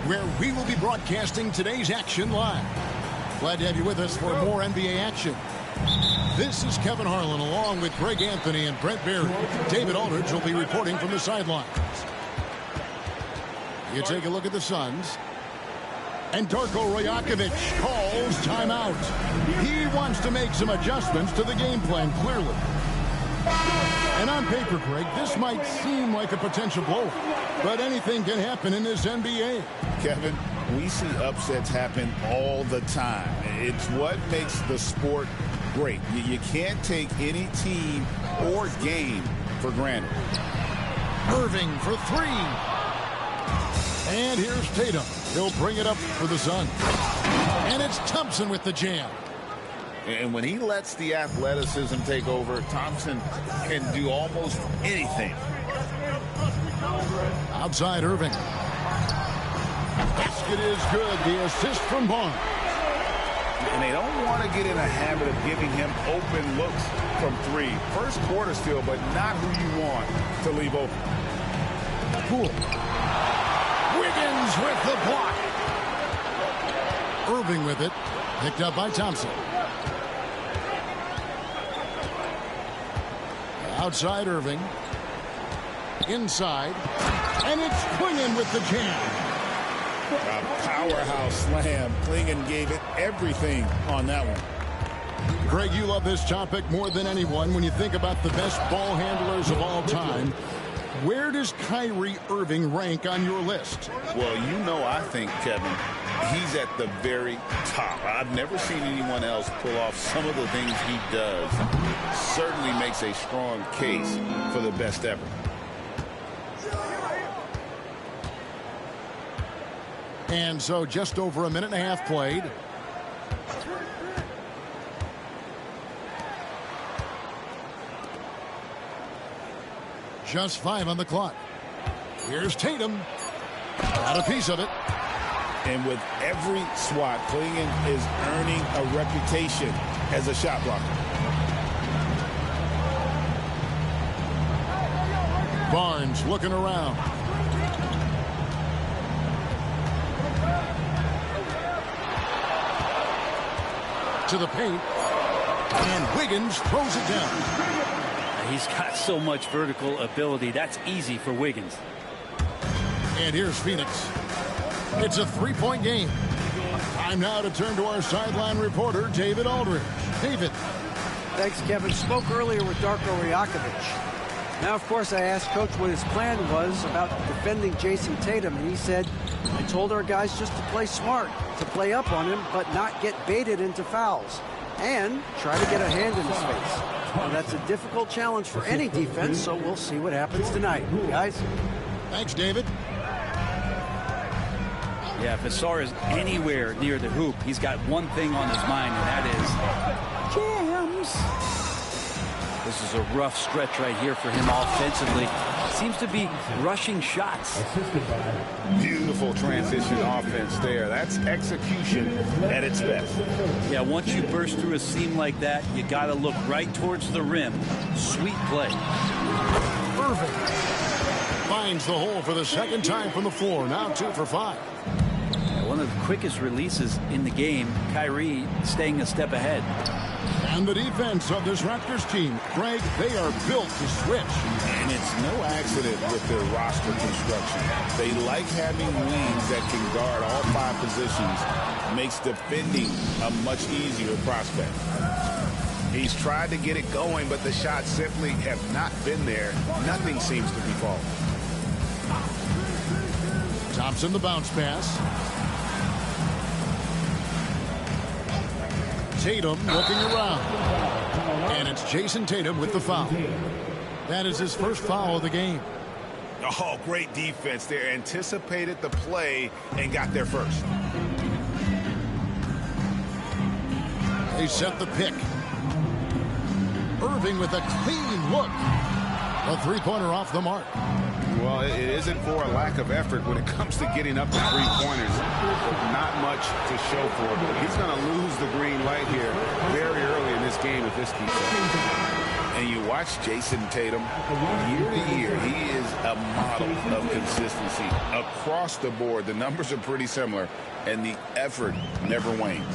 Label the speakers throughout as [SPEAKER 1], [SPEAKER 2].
[SPEAKER 1] Where we will be broadcasting today's action live. Glad to have you with us for more NBA action. This is Kevin Harlan along with Greg Anthony and Brent Barry. David Aldridge will be reporting from the sidelines. You take a look at the Suns. And Darko Rajakovic calls timeout. He wants to make some adjustments to the game plan, clearly. And on paper, Greg, this might seem like a potential blow, but anything can happen in this NBA.
[SPEAKER 2] Kevin, we see upsets happen all the time. It's what makes the sport great. You can't take any team or game for granted.
[SPEAKER 1] Irving for three. And here's Tatum. He'll bring it up for the Suns. And it's Thompson with the jam.
[SPEAKER 2] And when he lets the athleticism take over, Thompson can do almost anything.
[SPEAKER 1] Outside Irving. Basket is good. The assist from Barnes.
[SPEAKER 2] And they don't want to get in a habit of giving him open looks from three. First quarter still, but not who you want to leave open.
[SPEAKER 1] Cool. Wiggins with the block. Irving with it. Picked up by Thompson. Outside Irving. Inside. And it's Clingan with the jam.
[SPEAKER 2] A powerhouse slam. Clingan gave it everything on that one.
[SPEAKER 1] Greg, you love this topic more than anyone when you think about the best ball handlers of all time. Where does Kyrie Irving rank on your list?
[SPEAKER 2] Well, you know, I think, Kevin, he's at the very top. I've never seen anyone else pull off some of the things he does. Certainly makes a strong case for the best ever.
[SPEAKER 1] And so just over a minute and a half played. Just 5 on the clock. Here's Tatum. Got a piece of it.
[SPEAKER 2] And with every swat, Clingan is earning a reputation as a shot blocker.
[SPEAKER 1] Barnes looking around. To the paint. And Wiggins throws it down.
[SPEAKER 3] He's got so much vertical ability. That's easy for Wiggins.
[SPEAKER 1] And here's Phoenix. It's a three-point game. Time now to turn to our sideline reporter, David Aldridge. David.
[SPEAKER 4] Thanks, Kevin. Spoke earlier with Darko Rajakovic. Now, of course, I asked Coach what his plan was about defending Jason Tatum, and he said, I told our guys just to play smart, to play up on him, but not get baited into fouls, and try to get a hand in his face. Well, that's a difficult challenge for any defense, so we'll see what happens tonight. Guys?
[SPEAKER 1] Thanks, David.
[SPEAKER 3] Yeah, if Ausar is anywhere near the hoop, he's got one thing on his mind, and that is jams. This is a rough stretch right here for him offensively. Seems to be rushing shots.
[SPEAKER 2] Beautiful transition offense there. That's execution at its best.
[SPEAKER 3] Yeah, once you burst through a seam like that, you got to look right towards the rim. Sweet play.
[SPEAKER 1] Irving finds the hole for the second time from the floor. Now 2 for 5.
[SPEAKER 3] One of the quickest releases in the game. Kyrie staying a step ahead.
[SPEAKER 1] And the defense of this Raptors team, Greg, they are built to switch.
[SPEAKER 2] And it's no accident with their roster construction. They like having wings that can guard all 5 positions. Makes defending a much easier prospect. He's tried to get it going, but the shots simply have not been there. Nothing seems to be falling.
[SPEAKER 1] Thompson the bounce pass. Tatum looking around. And it's Jason Tatum with the foul. That is his first foul of the game.
[SPEAKER 2] Oh, great defense there. Anticipated the play and got there first.
[SPEAKER 1] They set the pick. Irving with a clean look. A three-pointer off the mark.
[SPEAKER 2] Well, it isn't for a lack of effort when it comes to getting up to three-pointers. Not much to show for it, but he's going to lose the green light here very early in this game if this keeps up. And you watch Jason Tatum, year to year, he is a model of consistency. Across the board, the numbers are pretty similar, and the effort never wanes.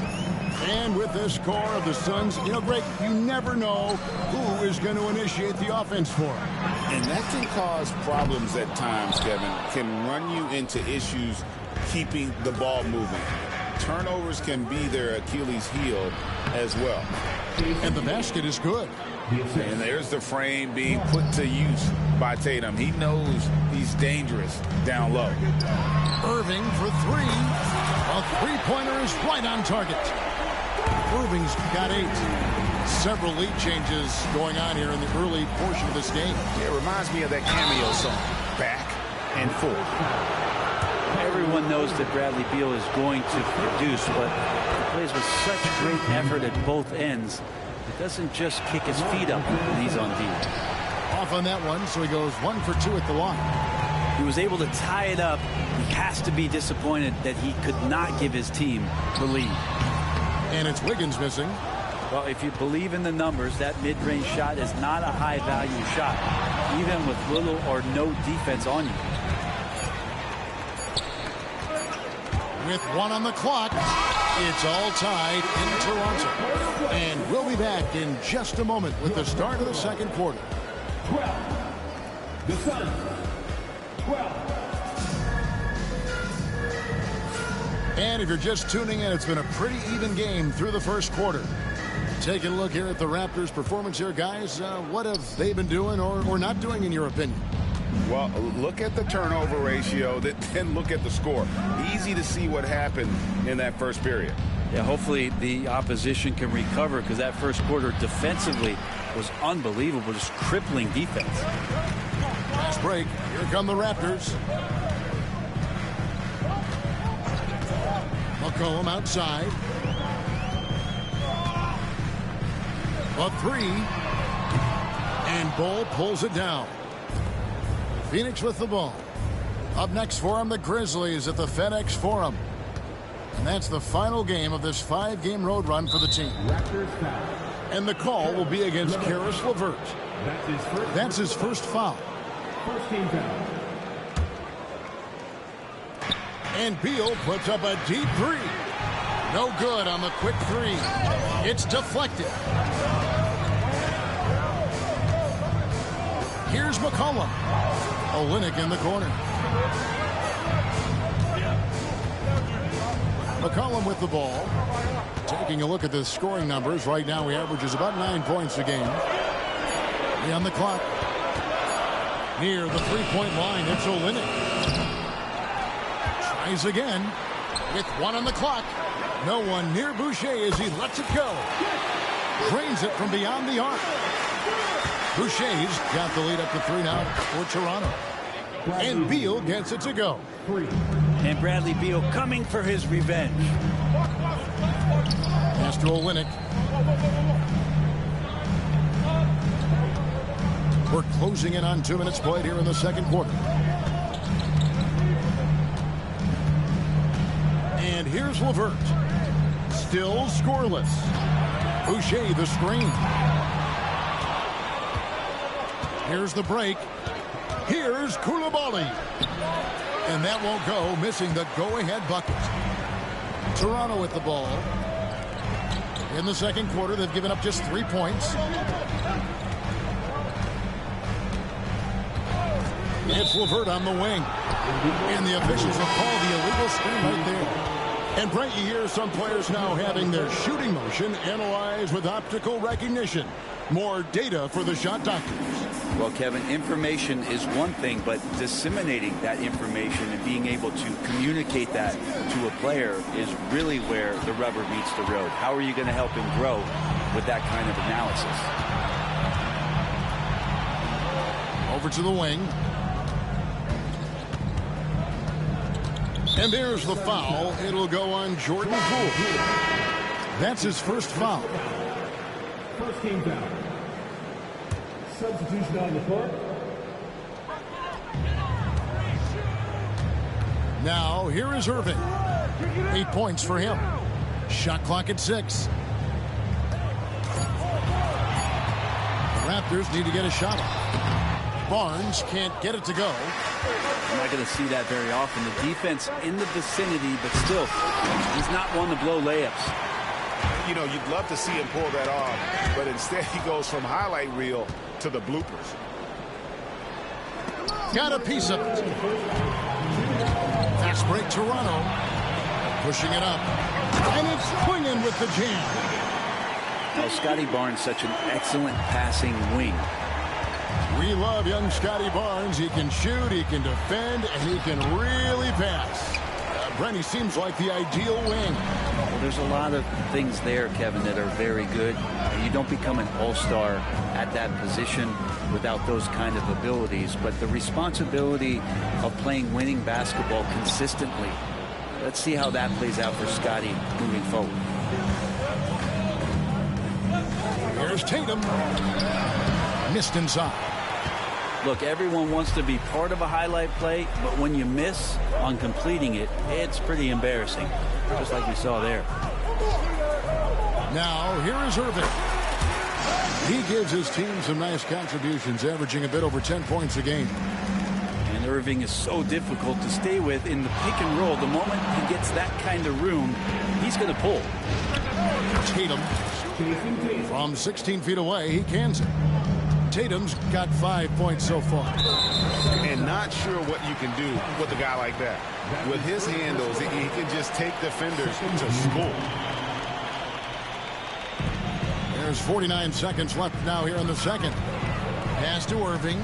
[SPEAKER 1] And with this core of the Suns, Greg, you never know who is going to initiate the offense for them.
[SPEAKER 2] And that can cause problems at times, Kevin. Can run you into issues keeping the ball moving. Turnovers can be their Achilles heel as well.
[SPEAKER 1] And the basket is good.
[SPEAKER 2] And there's the frame being put to use by Tatum. He knows he's dangerous down low.
[SPEAKER 1] Irving for three. A three-pointer is right on target. Irving's got 8. Several lead changes going on here in the early portion of this game.
[SPEAKER 2] It reminds me of that cameo song, Back and Forth.
[SPEAKER 3] Everyone knows that Bradley Beal is going to produce, but he plays with such great effort at both ends. It doesn't just kick his feet up when he's on D.
[SPEAKER 1] Off on that one, so he goes 1 for 2 at the line.
[SPEAKER 3] He was able to tie it up. He has to be disappointed that he could not give his team the lead.
[SPEAKER 1] And it's Wiggins missing.
[SPEAKER 3] Well, if you believe in the numbers, that mid-range shot is not a high-value shot, even with little or no defense on you.
[SPEAKER 1] With 1 on the clock, it's all tied in Toronto. And we'll be back in just a moment with the start of the second quarter.
[SPEAKER 5] 12. The Suns. 12.
[SPEAKER 1] And if you're just tuning in, it's been a pretty even game through the first quarter. Taking a look here at the Raptors' performance here, guys. What have they been doing or not doing, in your opinion?
[SPEAKER 2] Well, look at the turnover ratio, then look at the score. Easy to see what happened in that first period.
[SPEAKER 3] Yeah, hopefully the opposition can recover, because that first quarter defensively was unbelievable, just crippling defense.
[SPEAKER 1] Last break. Here come the Raptors. McCollum outside. A 3. And Bol pulls it down. Phoenix with the ball. Up next for them, the Grizzlies at the FedEx Forum. And that's the final game of this 5-game road run for the team. And the call will be against Caris LeVert. That's his first foul.
[SPEAKER 5] First team foul.
[SPEAKER 1] And Beal puts up a deep 3. No good on the quick 3. It's deflected. Here's McCollum. Olynyk in the corner. McCollum with the ball. Taking a look at the scoring numbers. Right now he averages about 9 points a game. He on the clock. Near the three-point line, it's Olynyk. Tries again. With 1 on the clock. No one near Boucher as he lets it go. Drains it from beyond the arc. Boucher's got the lead up to 3 now for Toronto. And Beal gets it to go.
[SPEAKER 3] And Bradley Beal coming for his revenge.
[SPEAKER 1] Pass to Olynyk. We're closing in on 2 minutes played here in the second quarter. And here's LeVert. Still scoreless. Boucher the screen. Here's the break. Here's Coulibaly. And that won't go, missing the go-ahead bucket. Toronto with the ball. In the second quarter, they've given up just 3 points. It's LeVert on the wing. And the officials have called the illegal screen right there. And Brent, you hear some players now having their shooting motion analyzed with optical recognition. More data for the shot doctors.
[SPEAKER 3] Well, Kevin, information is one thing, but disseminating that information and being able to communicate that to a player is really where the rubber meets the road. How are you going to help him grow with that kind of analysis?
[SPEAKER 1] Over to the wing. And there's the foul. It'll go on Jordan Poole. That's his first foul.
[SPEAKER 5] First team foul. Substitution on the court.
[SPEAKER 1] Now, here is Irving. 8 points for him. Shot clock at 6. The Raptors need to get a shot off. Barnes can't get it to go.
[SPEAKER 3] I'm not going to see that very often. The defense in the vicinity, but still, he's not one to blow layups.
[SPEAKER 2] You know, you'd love to see him pull that off, but instead he goes from highlight reel to the bloopers.
[SPEAKER 1] Got a piece of it. Fast break, Toronto. Pushing it up. And it's swinging with the jam.
[SPEAKER 3] Well, Scotty Barnes, such an excellent passing wing.
[SPEAKER 1] We love young Scotty Barnes. He can shoot, he can defend, and he can really pass. Brent, he seems like the ideal wing.
[SPEAKER 3] Well, there's a lot of things there, Kevin, that are very good. You don't become an all-star at that position without those kind of abilities. But the responsibility of playing winning basketball consistently, let's see how that plays out for Scotty moving forward.
[SPEAKER 1] Here's Tatum. Missed inside.
[SPEAKER 3] Look, everyone wants to be part of a highlight play, but when you miss on completing it, it's pretty embarrassing, just like we saw there.
[SPEAKER 1] Now, here is Irving. He gives his team some nice contributions, averaging a bit over 10 points a game.
[SPEAKER 3] And Irving is so difficult to stay with in the pick and roll. The moment he gets that kind of room, he's going to pull.
[SPEAKER 1] Tatum. From 16 feet away, he cans it. Tatum's got 5 points so far.
[SPEAKER 2] And not sure what you can do with a guy like that. With his handles, he can just take defenders to school.
[SPEAKER 1] There's 49 seconds left now here in the second. Pass to Irving.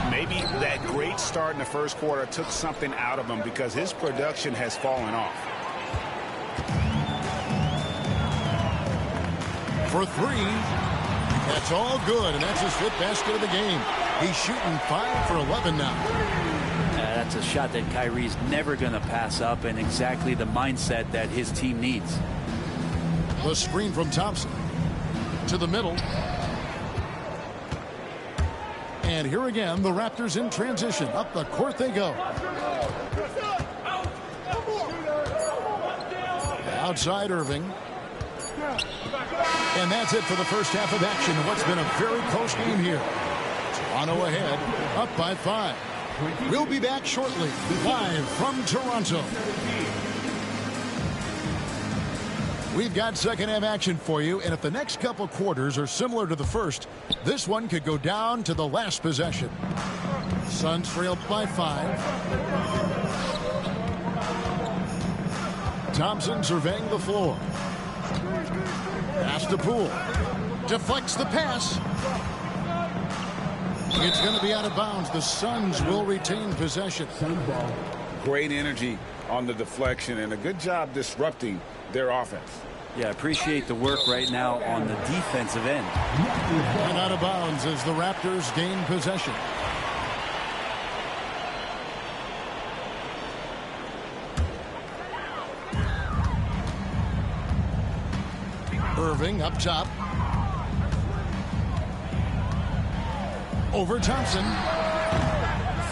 [SPEAKER 2] Maybe that great start in the first quarter took something out of him because his production has fallen off.
[SPEAKER 1] For 3. That's all good, and that's his 5th basket of the game. He's shooting 5 for 11 now.
[SPEAKER 3] That's a shot that Kyrie's never going to pass up, and exactly the mindset that his team needs.
[SPEAKER 1] The screen from Thompson to the middle. And here again, the Raptors in transition. Up the court they go. Outside Irving. And that's it for the first half of action. What's been a very close game here. Toronto ahead, up by 5. We'll be back shortly, live from Toronto. We've got second half action for you, and if the next couple quarters are similar to the first, this one could go down to the last possession. Suns trailed by 5. Thompson surveying the floor. Pass to Poole. Deflects the pass. It's going to be out of bounds. The Suns will retain possession.
[SPEAKER 2] Great energy on the deflection and a good job disrupting their offense.
[SPEAKER 3] Yeah, I appreciate the work right now on the defensive end.
[SPEAKER 1] And out of bounds as the Raptors gain possession. Irving up top. Over Thompson.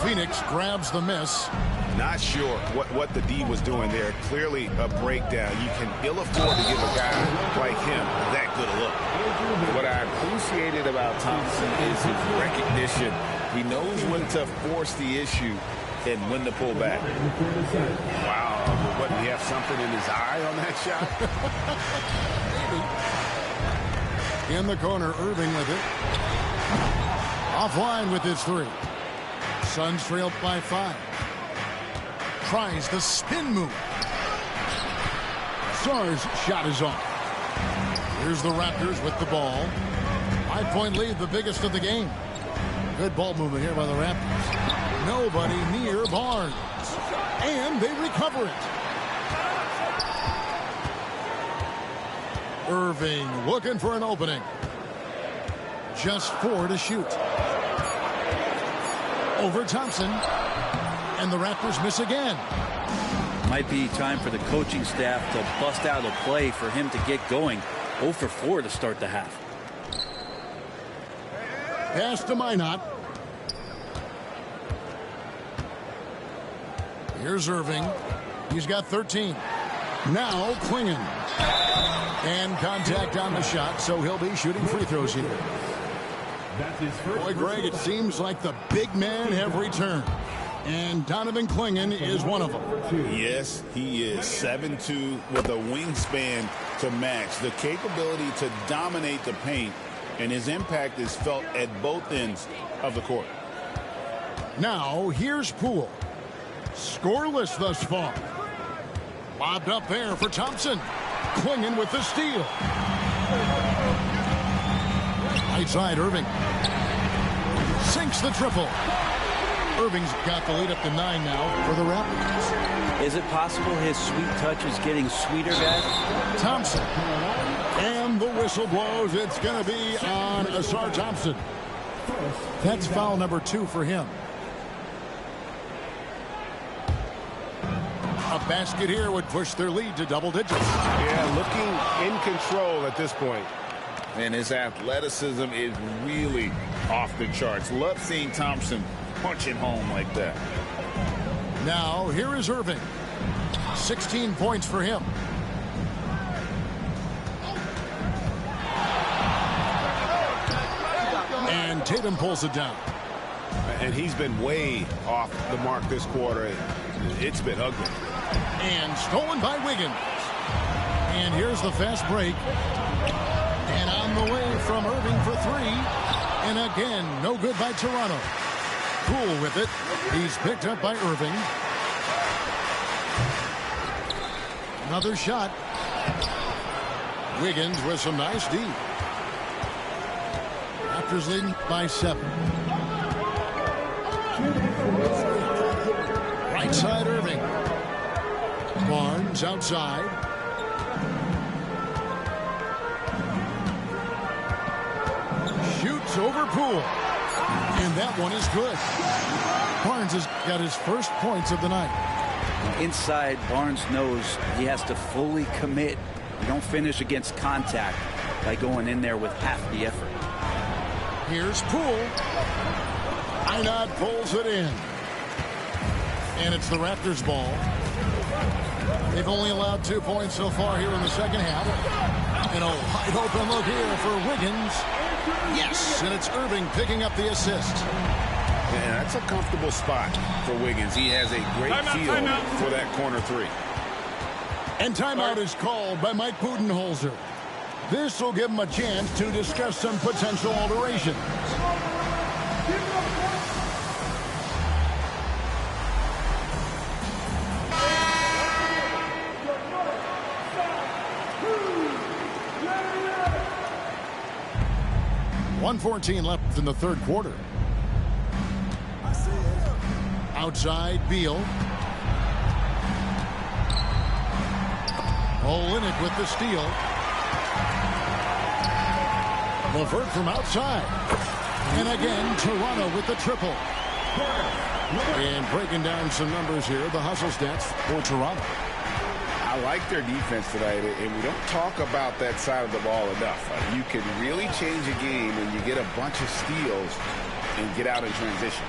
[SPEAKER 1] Phoenix grabs the miss.
[SPEAKER 2] Not sure what the D was doing there. Clearly a breakdown. You can ill afford to give a guy like him that good a look. What I appreciated about Thompson is his recognition. He knows when to force the issue and when to pull back. Wow. What, did he have something in his eye on that shot?
[SPEAKER 1] In the corner, Irving with it. Offline with his 3. Suns trailed by 5. Tries the spin move. Sarr's shot is off. Here's the Raptors with the ball. 5-point lead, the biggest of the game. Good ball movement here by the Raptors. Nobody near Barnes. And they recover it. Irving looking for an opening. Just 4 to shoot. Over Thompson. And the Raptors miss again.
[SPEAKER 3] Might be time for the coaching staff to bust out a play for him to get going. 0 for 4 to start the half.
[SPEAKER 1] Pass to Minot. Here's Irving. He's got 13. Now Clingan. And contact on the shot, so he'll be shooting free throws here. Boy, Greg, it seems like the big men have returned. And Donovan Clingan is one of them.
[SPEAKER 2] Yes, he is. 7'2" with a wingspan to match. The capability to dominate the paint, and his impact is felt at both ends of the court.
[SPEAKER 1] Now, here's Poole. Scoreless thus far. Lobbed up there for Thompson. Clingan with the steal. Right side, Irving. Sinks the triple. Irving's got the lead up to 9 now for the Raptors.
[SPEAKER 3] Is it possible his sweet touch is getting sweeter, guys?
[SPEAKER 1] Thompson. And the whistle blows. It's going to be on Ausar Thompson. That's foul number 2 for him. A basket here would push their lead to double digits.
[SPEAKER 6] Yeah, looking in control at this point.
[SPEAKER 2] And his athleticism is really off the charts. Love seeing Thompson punching home like that.
[SPEAKER 1] Now, here is Irving. 16 points for him. And Tatum pulls it down.
[SPEAKER 6] And he's been way off the mark this quarter. It's been ugly.
[SPEAKER 1] And stolen by Wiggins. And here's the fast break. And on the way from Irving for 3. And again, no good by Toronto. Poole with it. He's picked up by Irving. Another shot. Wiggins with some nice D. Raptors leading by 7. Right side, Irving. Barnes outside. Shoots over Poole. And that one is good. Barnes has got his first points of the night.
[SPEAKER 3] Inside, Barnes knows he has to fully commit. You don't finish against contact by going in there with half the effort.
[SPEAKER 1] Here's Poole. Minot pulls it in. And it's the Raptors' ball. They've only allowed 2 points so far here in the second half. And a wide open look here for Wiggins. Yes, and it's Irving picking up the assist.
[SPEAKER 2] Yeah, that's a comfortable spot for Wiggins. He has a great feel for that corner 3.
[SPEAKER 1] And timeout is called by Mike Budenholzer. This will give him a chance to discuss some potential alterations. .114 left in the third quarter. Outside, Beal. Olynyk with the steal. LeVert from outside. And again, Toronto with the triple. And breaking down some numbers here, the hustle stats for Toronto.
[SPEAKER 6] I like their defense tonight, and we don't talk about that side of the ball enough. You can really change a game when you get a bunch of steals and get out in transition.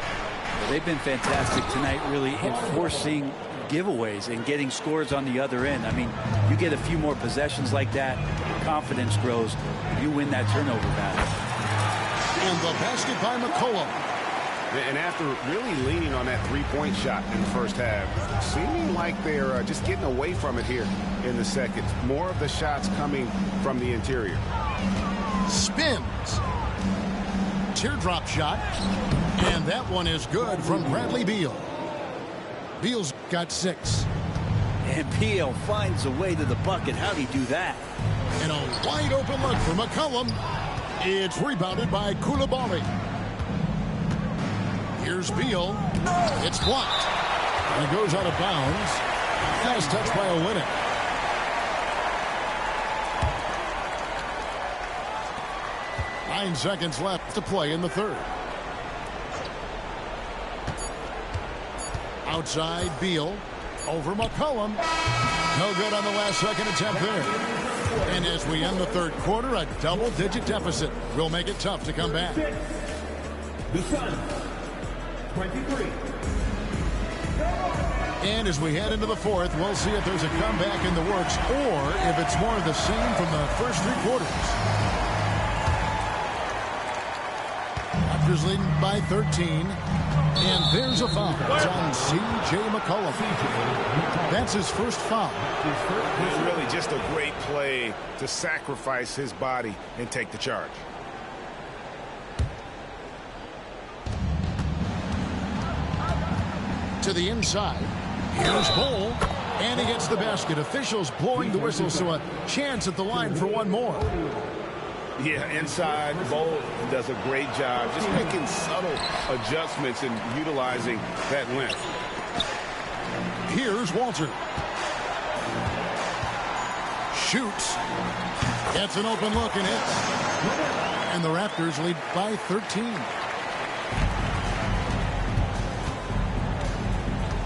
[SPEAKER 3] Well, they've been fantastic tonight, really enforcing giveaways and getting scores on the other end. I mean, you get a few more possessions like that, confidence grows, you win that turnover battle.
[SPEAKER 1] And the basket by McCollum.
[SPEAKER 6] And after really leaning on that three-point shot in the first half, seeming like they're just getting away from it here in the second. More of the shots coming from the interior.
[SPEAKER 1] Spins. Teardrop shot. And that one is good from Bradley Beal. Beal's got 6.
[SPEAKER 3] And Beal finds a way to the bucket. How'd he do that?
[SPEAKER 1] And a wide open look for McCollum. It's rebounded by Coulibaly. Here's Beal. It's blocked. And it goes out of bounds. Nice touch by Olynyk. 9 seconds left to play in the third. Outside, Beal. Over McCollum. No good on the last second attempt there. And as we end the third quarter, a double-digit deficit will make it tough to come back.
[SPEAKER 5] The Suns, 23.
[SPEAKER 1] And as we head into the fourth, we'll see if there's a comeback in the works or if it's more of the same from the first 3 quarters. Raptors leading by 13. And there's a foul. It's on C.J. McCollum. That's his first foul.
[SPEAKER 6] It's really just a great play to sacrifice his body and take the charge.
[SPEAKER 1] To the inside. Here's Bull. And he gets the basket. Officials blowing the whistle, so a chance at the line for one more.
[SPEAKER 6] Yeah, inside, Bull does a great job just making subtle adjustments and utilizing that length.
[SPEAKER 1] Here's Walter. Shoots. Gets an open look and hits. And the Raptors lead by 13.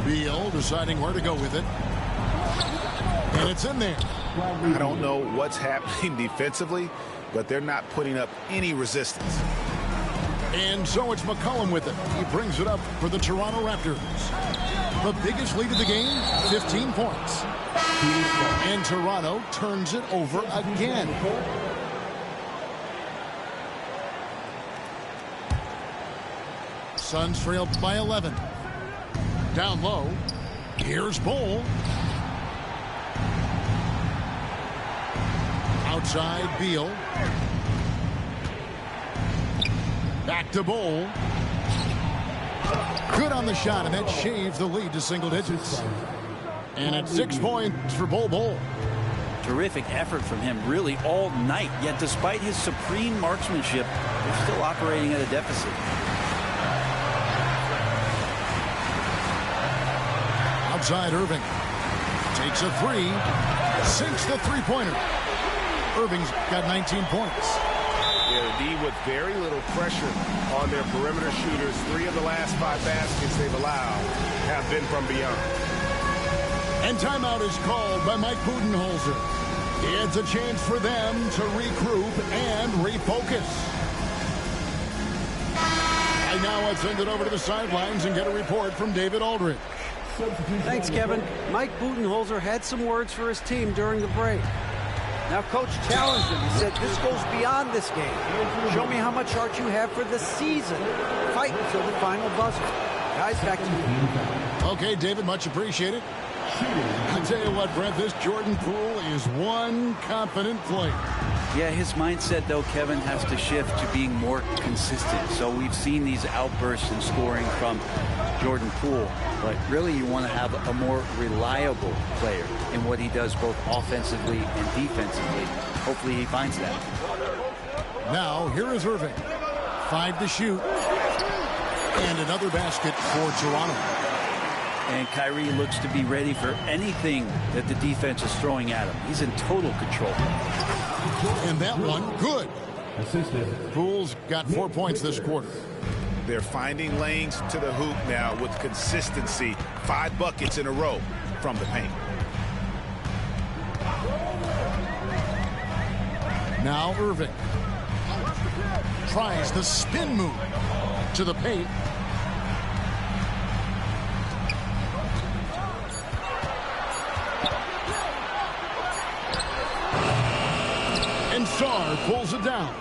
[SPEAKER 1] Beal deciding where to go with it. And it's in there.
[SPEAKER 6] I don't know what's happening defensively, but they're not putting up any resistance.
[SPEAKER 1] And so it's McCollum with it. He brings it up for the Toronto Raptors. The biggest lead of the game, 15 points. And Toronto turns it over again. Suns trail by 11. Down low. Here's Bull. Outside, Beal. Back to Bull. Good on the shot, and that shaves the lead to single digits. And it's 6 points for Bull.
[SPEAKER 3] Terrific effort from him really all night, yet despite his supreme marksmanship, they're still operating at a deficit.
[SPEAKER 1] Outside, Irving. Takes a three. Sinks the three-pointer. Irving's got 19 points.
[SPEAKER 6] Yeah, the D with very little pressure on their perimeter shooters. 3 of the last 5 baskets they've allowed have been from beyond.
[SPEAKER 1] And timeout is called by Mike Budenholzer. It's a chance for them to regroup and refocus. And now let's send it over to the sidelines and get a report from David Aldridge.
[SPEAKER 4] Thanks, Kevin. Mike Budenholzer had some words for his team during the break. Now, Coach challenged him. He said, this goes beyond this game. Show me how much heart you have for the season. Fight until the final buzzer. Guys, back to you.
[SPEAKER 1] Okay, David, much appreciated. I tell you what, Brent, this Jordan Poole is one confident player.
[SPEAKER 3] Yeah, his mindset, though, Kevin, has to shift to being more consistent. So we've seen these outbursts in scoring from Jordan Poole, but really you want to have a more reliable player in what he does both offensively and defensively. Hopefully he finds that.
[SPEAKER 1] Now, here is Irving. 5 to shoot. And another basket for Toronto.
[SPEAKER 3] And Kyrie looks to be ready for anything that the defense is throwing at him. He's in total control.
[SPEAKER 1] And that one, good. Poole's got 4 points this quarter.
[SPEAKER 6] They're finding lanes to the hoop now with consistency. 5 buckets in a row from the paint.
[SPEAKER 1] Now Irving tries the spin move to the paint. And Sarr pulls it down.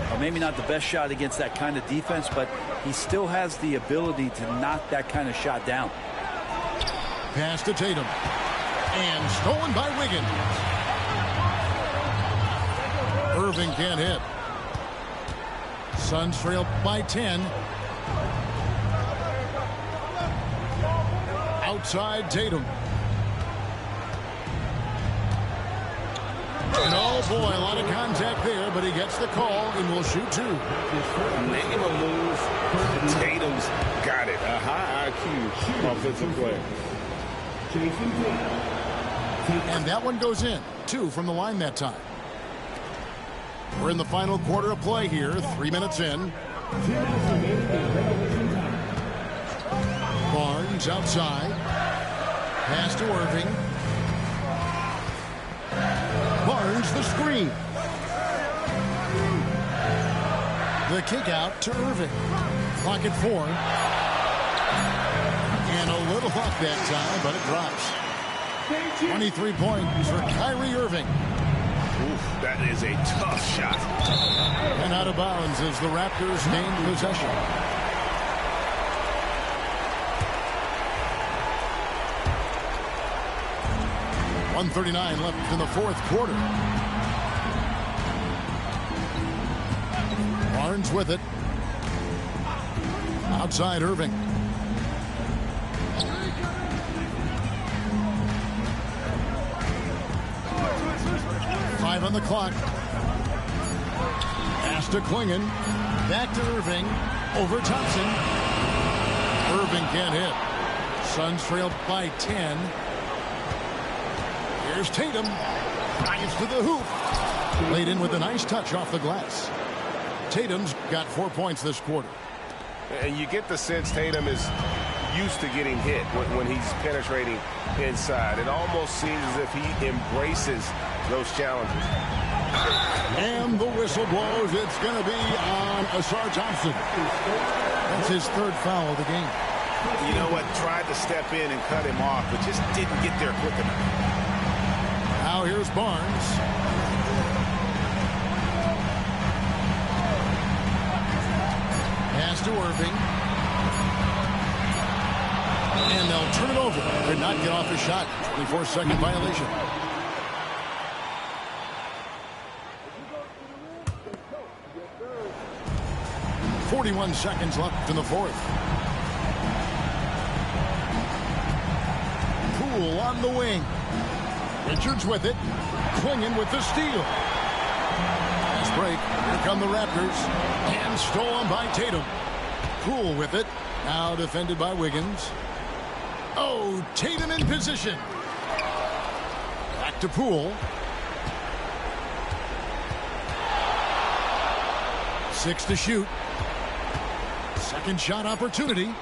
[SPEAKER 3] Well, maybe not the best shot against that kind of defense, but he still has the ability to knock that kind of shot down.
[SPEAKER 1] Pass to Tatum. And stolen by Wiggins. Irving can't hit. Suns trail by 10. Outside Tatum. And oh boy, a lot of contact there, but he gets the call and will shoot 2.
[SPEAKER 6] Name a move. Tatum's got it. A high IQ offensive play.
[SPEAKER 1] And that one goes in. 2 from the line that time. We're in the final quarter of play here, 3 minutes in.
[SPEAKER 5] 2 minutes remaining in regulation time.
[SPEAKER 1] Barnes outside. Pass to Irving. Barnes the screen. The kick out to Irving. Clock at 4. And a little luck that time, but it drops. 23 points for Kyrie Irving.
[SPEAKER 6] Oof, that is a tough shot.
[SPEAKER 1] And out of bounds as the Raptors gain possession. .139 left in the fourth quarter. Barnes with it. Outside Irving. Five on the clock. Pass to Klingon. Back to Irving. Over Thompson. Irving can't hit. Suns trail by 10. Here's Tatum. Drives to the hoop. Laid in with a nice touch off the glass. Tatum's got 4 points this quarter.
[SPEAKER 6] And you get the sense Tatum is used to getting hit when he's penetrating inside. It almost seems as if he embraces those challenges.
[SPEAKER 1] And the whistle blows. It's going to be on Ausar Thompson. That's his third foul of the game.
[SPEAKER 2] You know what? Tried to step in and cut him off, but just didn't get there quick enough.
[SPEAKER 1] Now here's Barnes. Pass to Irving. And they'll turn it over. Could not get off the shot. 24-second violation. .41 seconds left in the fourth. Poole on the wing. Richards with it. Klingon with the steal. Fast break. Here come the Raptors. And stolen by Tatum. Poole with it. Now defended by Wiggins. Oh, Tatum in position. Back to Poole. 6 to shoot. Second shot opportunity.